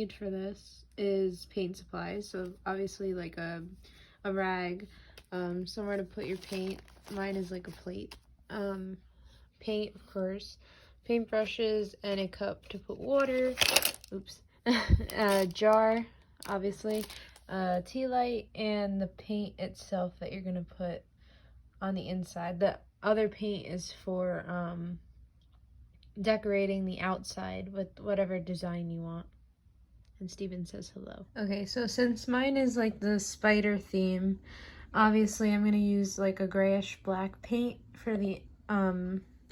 need for this is paint supplies. So obviously like a rag, somewhere to put your paint. Mine is like a plate. Paint, of course, paint brushes, and a cup to put water. Oops. A jar, obviously, tea light, and the paint itself that you're gonna put on the inside. The other paint is for decorating the outside with whatever design you want. And Steven says hello. Okay, so since mine is like the spider theme, obviously I'm gonna use like a grayish black paint for the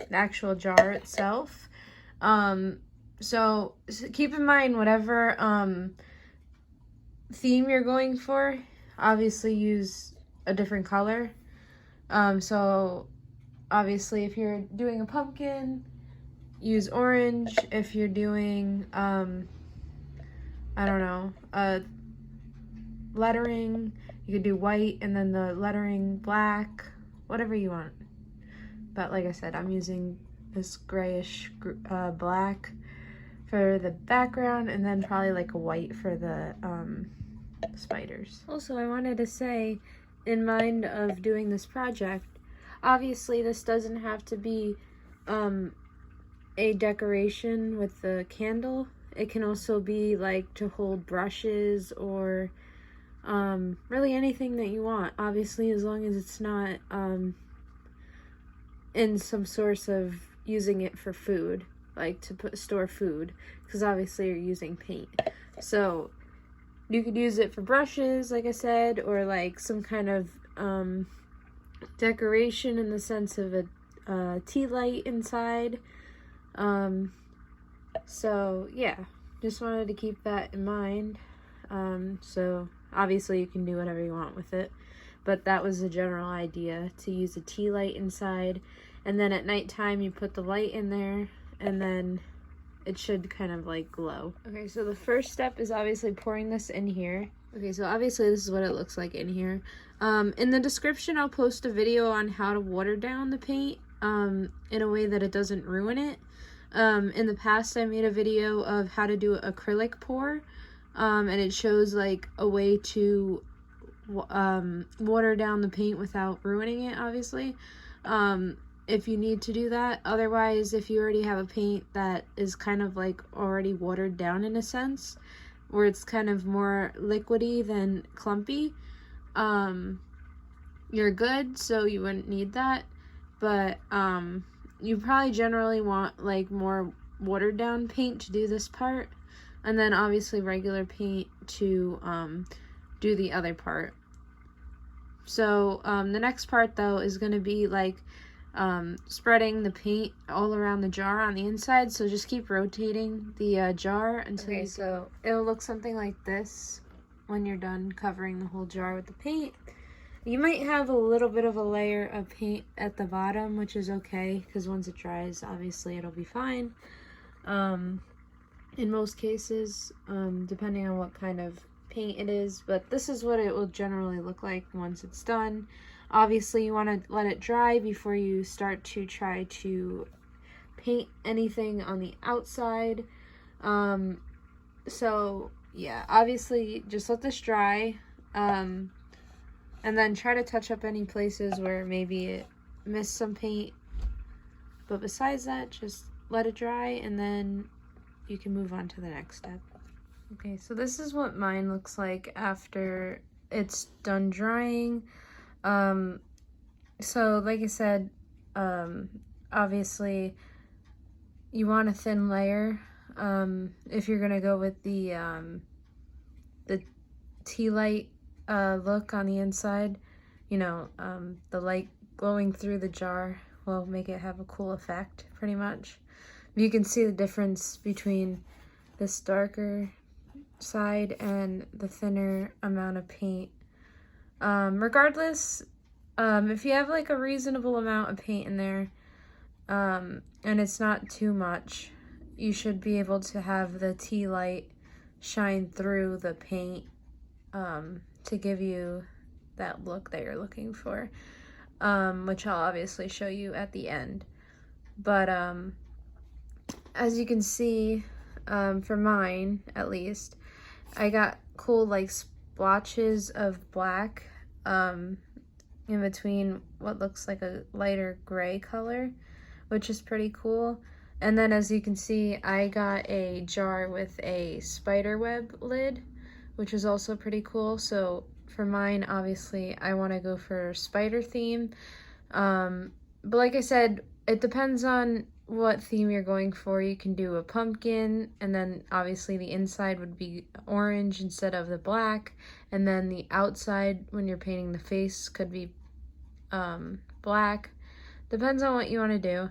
actual jar itself. So keep in mind whatever theme you're going for, obviously use a different color. So obviously if you're doing a pumpkin, use orange. If you're doing I don't know, lettering, you could do white and then the lettering black, whatever you want. But like I said, I'm using this grayish black for the background, and then probably like a white for the spiders. Also, I wanted to say, in mind of doing this project, obviously this doesn't have to be a decoration with the candle. It can also be like to hold brushes or really anything that you want. Obviously, as long as it's not in some source of using it for food, like to store food, because obviously you're using paint. So you could use it for brushes, like I said, or like some kind of decoration in the sense of a tea light inside. So yeah, just wanted to keep that in mind. So obviously you can do whatever you want with it, but that was the general idea, to use a tea light inside, and then at nighttime you put the light in there, and then it should kind of like glow. Okay, so the first step is obviously pouring this in here. Okay, so obviously this is what it looks like in here. In the description I'll post a video on how to water down the paint in a way that it doesn't ruin it. In the past I made a video of how to do acrylic pour, and it shows like a way to water down the paint without ruining it, obviously, if you need to do that. Otherwise, if you already have a paint that is kind of like already watered down in a sense, where it's kind of more liquidy than clumpy, you're good, so you wouldn't need that. But you probably generally want like more watered down paint to do this part, and then obviously regular paint to do the other part. So the next part though is going to be like spreading the paint all around the jar on the inside. So just keep rotating the jar until so it'll look something like this when you're done covering the whole jar with the paint. You might have a little bit of a layer of paint at the bottom, which is okay, because once it dries, obviously it'll be fine. In most cases, depending on what kind of paint it is, but this is what it will generally look like once it's done. Obviously, you want to let it dry before you start to try to paint anything on the outside. So yeah, obviously just let this dry. And then try to touch up any places where maybe it missed some paint. But besides that, just let it dry, and then you can move on to the next step. Okay, so this is what mine looks like after it's done drying. So like I said, obviously you want a thin layer. If you're gonna go with the tea light look on the inside, you know, the light glowing through the jar will make it have a cool effect, pretty much. You can see the difference between this darker side and the thinner amount of paint. Regardless, if you have like a reasonable amount of paint in there, and it's not too much, you should be able to have the tea light shine through the paint to give you that look that you're looking for, which I'll obviously show you at the end. But as you can see, for mine at least, I got cool like splotches of black in between what looks like a lighter gray color, which is pretty cool. And then as you can see, I got a jar with a spider web lid, which is also pretty cool. So for mine, obviously, I want to go for spider theme. But like I said, it depends on what theme you're going for. You can do a pumpkin, and then obviously the inside would be orange instead of the black, and then the outside when you're painting the face could be black. Depends on what you want to do.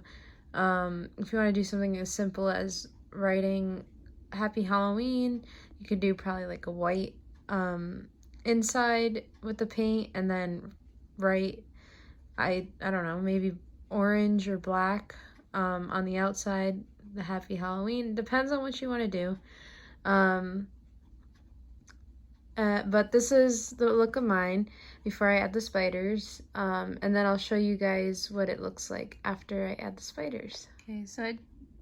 If you want to do something as simple as writing Happy Halloween, you could do probably like a white inside with the paint, and then write, I don't know, maybe orange or black on the outside, the Happy Halloween. Depends on what you want to do. But this is the look of mine before I add the spiders. And then I'll show you guys what it looks like after I add the spiders. Okay, so I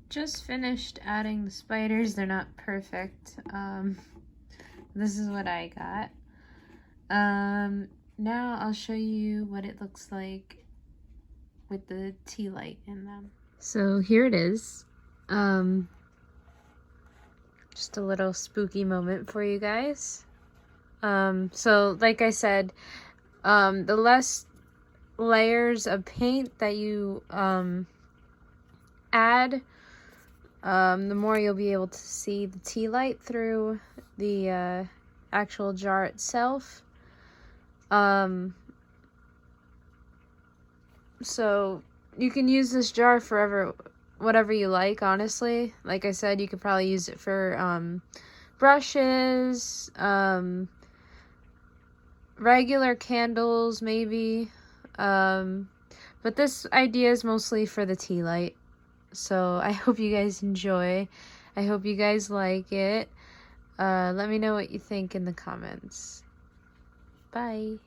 just finished adding the spiders. They're not perfect. This is what I got. Now I'll show you what it looks like with the tea light in them. So here it is. Just a little spooky moment for you guys. So like I said, the less layers of paint that you add, the more you'll be able to see the tea light through the actual jar itself. So you can use this jar for whatever you like, honestly. Like I said, you could probably use it for brushes, regular candles maybe, but this idea is mostly for the tea light. So I hope you guys enjoy. I hope you guys like it. Let me know what you think in the comments. Bye.